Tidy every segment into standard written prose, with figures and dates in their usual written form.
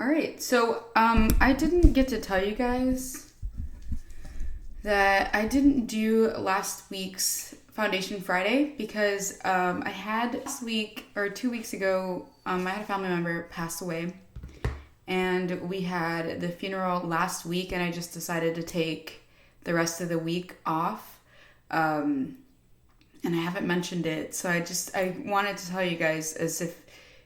Alright, so I didn't get to tell you guys that I didn't do last week's Foundation Friday because I had last week or 2 weeks ago, I had a family member pass away, and we had the funeral last week, and I just decided to take the rest of the week off, and I haven't mentioned it, so I wanted to tell you guys, as if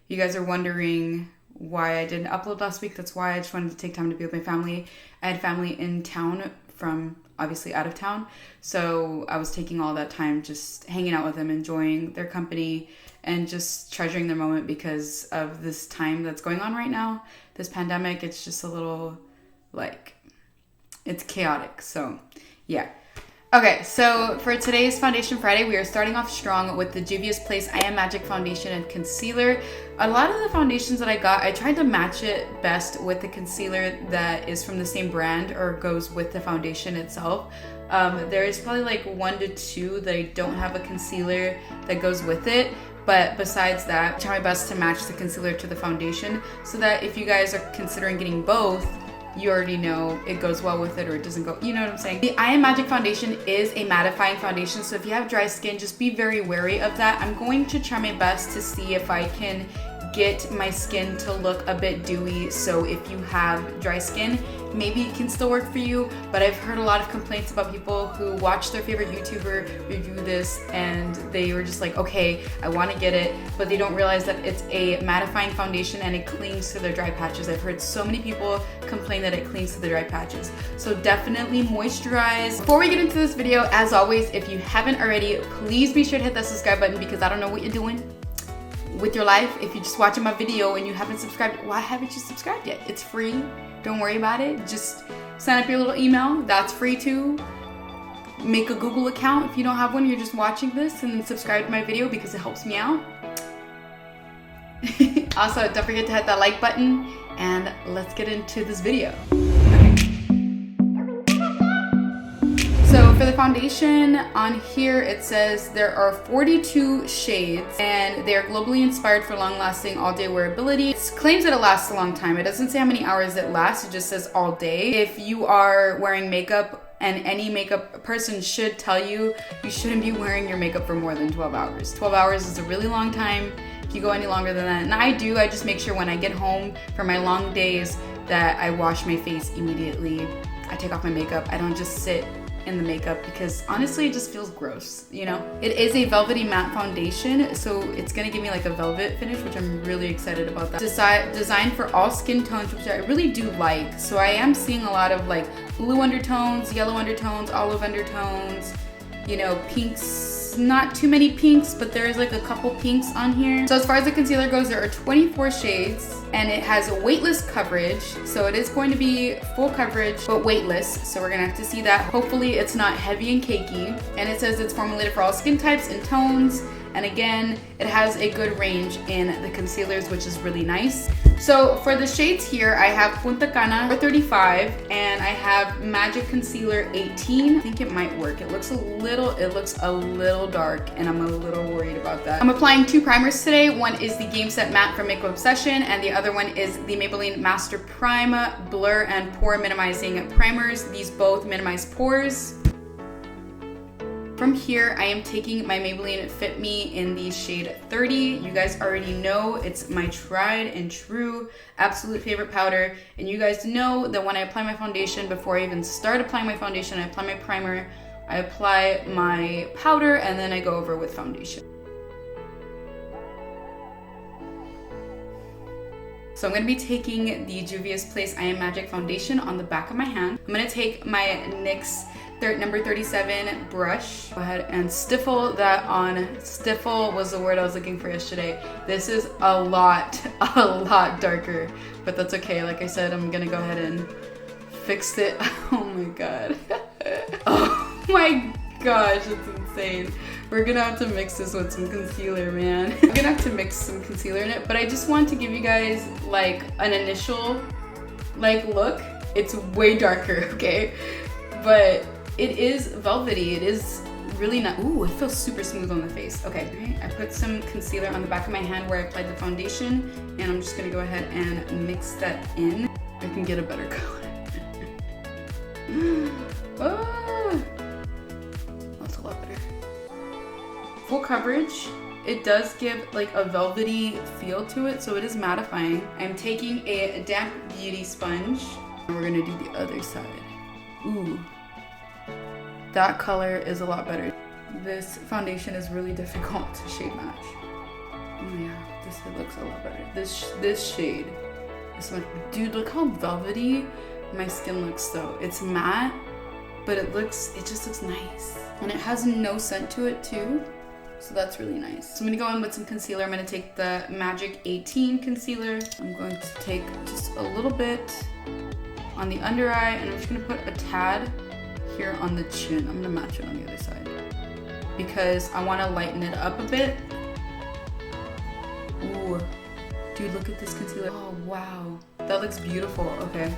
you guys are wondering why I didn't upload last week. That's why I just wanted to take time to be with my family. I had family in town from obviously out of town, so I was taking all that time just hanging out with them, enjoying their company, and just treasuring the moment because of this time that's going on right now, this pandemic. It's just a little, like, it's chaotic. So yeah. Okay, so for today's Foundation Friday, we are starting off strong with the Juvia's Place I Am Magic Foundation and Concealer. A lot of the foundations that I got, I tried to match it best with the concealer that is from the same brand or goes with the foundation itself. There is probably like 1 to 2 that I don't have a concealer that goes with it. But besides that, I try my best to match the concealer to the foundation so that if you guys are considering getting both, you already know it goes well with it or it doesn't go, you know what I'm saying? The I Am Magic Foundation is a mattifying foundation, so if you have dry skin, just be very wary of that. I'm going to try my best to see if I can get my skin to look a bit dewy, so if you have dry skin, maybe it can still work for you. But I've heard a lot of complaints about people who watch their favorite YouTuber review this and they were just like, okay, I want to get it, but they don't realize that it's a mattifying foundation and it clings to their dry patches. I've heard so many people complain that it clings to the dry patches, so definitely moisturize. Before we get into this video, as always, if you haven't already, please be sure to hit that subscribe button because I don't know what you're doing with your life. If you're just watching my video and you haven't subscribed, why haven't you subscribed yet? It's free. Don't worry about it. Just sign up your little email. That's free too. Make a Google account if you don't have one. You're just watching this, and then subscribe to my video because it helps me out. Also, don't forget to hit that like button, and let's get into this video. So for the foundation on here, it says there are 42 shades and they're globally inspired for long-lasting all-day wearability. It claims that it lasts a long time. It doesn't say how many hours it lasts. It just says all day. If you are wearing makeup, and any makeup person should tell you, you shouldn't be wearing your makeup for more than 12 hours. 12 hours is a really long time. If you go any longer than that, and I just make sure when I get home for my long days that I wash my face immediately. I take off my makeup. I don't just sit in the makeup because honestly it just feels gross, you know? It is a velvety matte foundation, so it's gonna give me like a velvet finish, which I'm really excited about that. Designed for all skin tones, which I really do like. So I am seeing a lot of like blue undertones, yellow undertones, olive undertones, you know, pinks. Not too many pinks, but there's like a couple pinks on here. So as far as the concealer goes, there are 24 shades and it has weightless coverage. So it is going to be full coverage, but weightless. So we're gonna have to see that. Hopefully it's not heavy and cakey. And it says it's formulated for all skin types and tones. And again, it has a good range in the concealers, which is really nice. So for the shades here, I have Punta Cana 435 and I have Magic Concealer 18. I think it might work. It looks a little dark and I'm a little worried about that. I'm applying 2 primers today. One is the Game Set Matte from Makeup Obsession and the other one is the Maybelline Master Prime Blur and Pore Minimizing Primers. These both minimize pores. From here, I am taking my Maybelline Fit Me in the shade 30. You guys already know it's my tried and true absolute favorite powder. And you guys know that when I apply my foundation, before I even start applying my foundation, I apply my primer, I apply my powder, and then I go over with foundation. So I'm gonna be taking the Juvia's Place I Am Magic Foundation on the back of my hand. I'm gonna take my NYX number 37 brush. Go ahead and stiffle that on. Stiffle was the word I was looking for yesterday. This is a lot darker, but that's okay. Like I said, I'm gonna go ahead and fix it. Oh my god. Oh my gosh, it's insane. We're gonna have to mix this with some concealer, man. I'm gonna have to mix some concealer in it, but I just want to give you guys like an initial like look. It's way darker, okay? But it is velvety. It is really nice. Ooh, it feels super smooth on the face. Okay, all right, I put some concealer on the back of my hand where I applied the foundation, and I'm just gonna go ahead and mix that in. I can get a better color. Oh, that's a lot better. Full coverage. It does give like a velvety feel to it, so it is mattifying. I'm taking a damp beauty sponge, and we're gonna do the other side. Ooh, that color is a lot better. This foundation is really difficult to shade match. Oh yeah, this looks a lot better. This shade, this one, dude, look how velvety my skin looks though. It's matte, but it just looks nice. And it has no scent to it too, so that's really nice. So I'm gonna go in with some concealer. I'm gonna take the Magic 18 concealer. I'm going to take just a little bit on the under eye, and I'm just gonna put a tad here on the chin. I'm gonna match it on the other side because I wanna lighten it up a bit. Ooh, dude, look at this concealer. Oh, wow. That looks beautiful, okay.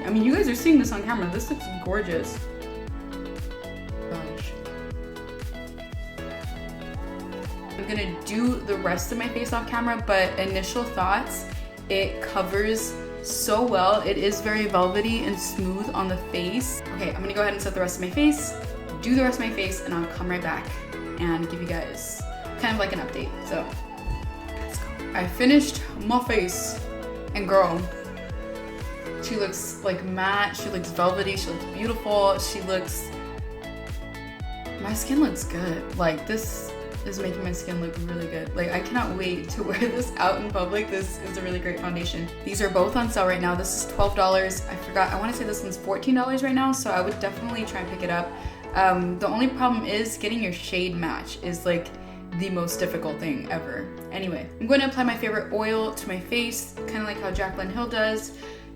I mean, you guys are seeing this on camera. This looks gorgeous. Gosh. I'm gonna do the rest of my face off camera, but initial thoughts, it covers so well. It is very velvety and smooth on the face. Okay, I'm gonna go ahead and set the rest of my face, do the rest of my face, and I'll come right back and give you guys kind of like an update. So, let's go. I finished my face, and girl, she looks like matte, she looks velvety, she looks beautiful, my skin looks good. Like, this is making my skin look really good. Like, I cannot wait to wear this out in public. This is a really great foundation. These are both on sale right now. This is $12. I forgot, I wanna say this one's $14 right now, so I would definitely try and pick it up. The only problem is getting your shade match is like the most difficult thing ever. Anyway, I'm going to apply my favorite oil to my face, kind of like how Jaclyn Hill does,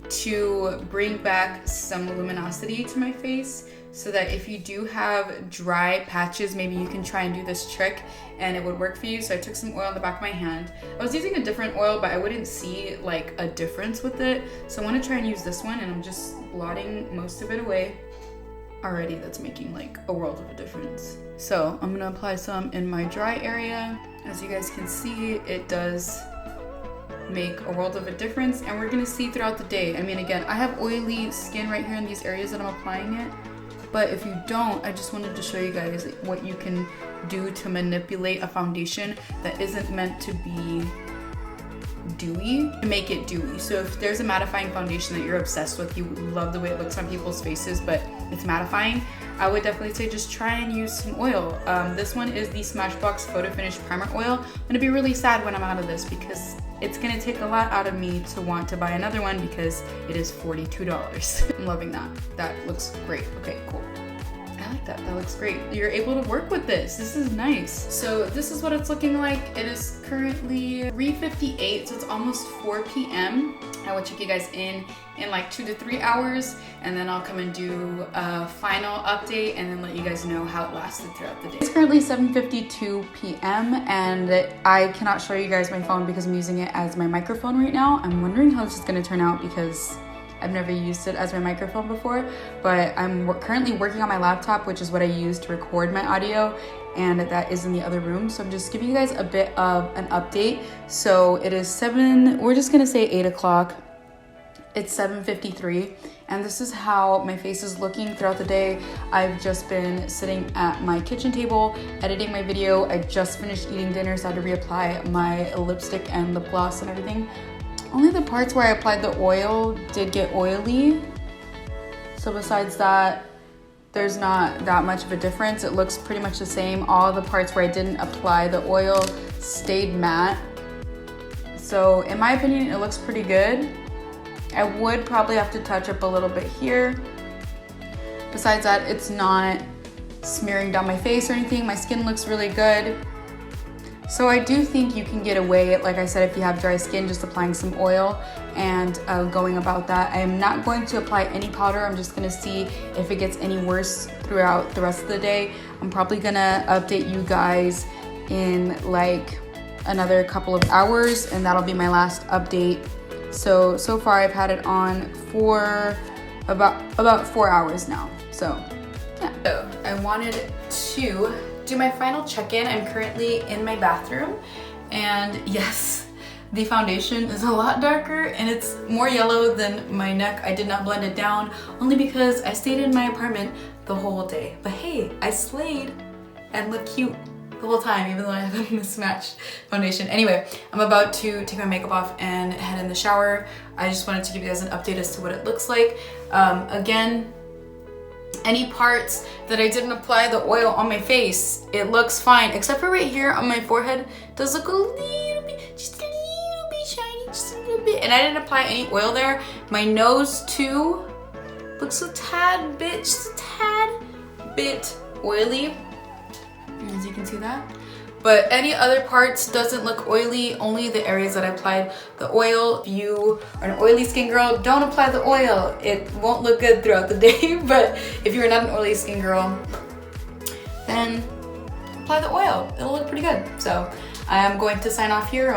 to bring back some luminosity to my face, so that if you do have dry patches, maybe you can try and do this trick and it would work for you. So I took some oil on the back of my hand. I was using a different oil, but I wouldn't see like a difference with it. So I want to try and use this one, and I'm just blotting most of it away. Already that's making like a world of a difference. So I'm gonna apply some in my dry area. As you guys can see, it does make a world of a difference, and we're gonna see throughout the day. I mean, again, I have oily skin right here in these areas that I'm applying it, but if you don't, I just wanted to show you guys what you can do to manipulate a foundation that isn't meant to be dewy, to make it dewy. So if there's a mattifying foundation that you're obsessed with, you love the way it looks on people's faces, but it's mattifying, I would definitely say just try and use some oil. This one is the Smashbox Photo Finish Primer Oil. I'm gonna be really sad when I'm out of this because it's gonna take a lot out of me to want to buy another one because it is $42. I'm loving that. That looks great. Okay, cool. I like that. That looks great. You're able to work with this. This is nice. So this is what it's looking like. It is currently 3:58, so it's almost 4 p.m. I will check you guys in like 2 to 3 hours, and then I'll come and do a final update and then let you guys know how it lasted throughout the day. It's currently 7:52 p.m. and I cannot show you guys my phone because I'm using it as my microphone right now. I'm wondering how this is gonna turn out because I've never used it as my microphone before, but I'm currently working on my laptop, which is what I use to record my audio, and that is in the other room. So I'm just giving you guys a bit of an update. So it is we're just gonna say 8 o'clock. It's 7:53, and this is how my face is looking throughout the day. I've just been sitting at my kitchen table, editing my video. I just finished eating dinner, so I had to reapply my lipstick and lip gloss and everything. Only the parts where I applied the oil did get oily. So besides that, there's not that much of a difference. It looks pretty much the same. All the parts where I didn't apply the oil stayed matte. So in my opinion, it looks pretty good. I would probably have to touch up a little bit here. Besides that, it's not smearing down my face or anything. My skin looks really good. So I do think you can get away, like I said, if you have dry skin, just applying some oil and going about that. I am not going to apply any powder. I'm just gonna see if it gets any worse throughout the rest of the day. I'm probably gonna update you guys in like another couple of hours, and that'll be my last update. So far I've had it on for about 4 hours now. So yeah. So I wanted to do my final check-in. I'm currently in my bathroom, and yes, the foundation is a lot darker and it's more yellow than my neck. I did not blend it down only because I stayed in my apartment the whole day. But hey, I slayed and looked cute the whole time, even though I have a mismatched foundation. Anyway, I'm about to take my makeup off and head in the shower. I just wanted to give you guys an update as to what it looks like. Again, any parts that I didn't apply the oil on my face, it looks fine, except for right here on my forehead. It does look a little bit, just a little bit shiny, just a little bit. And I didn't apply any oil there. My nose too looks a tad bit, just a tad bit oily, as you can see that. But any other parts doesn't look oily, only the areas that I applied the oil. If you are an oily skin girl, don't apply the oil. It won't look good throughout the day, but if you're not an oily skin girl, then apply the oil. It'll look pretty good. So I am going to sign off here.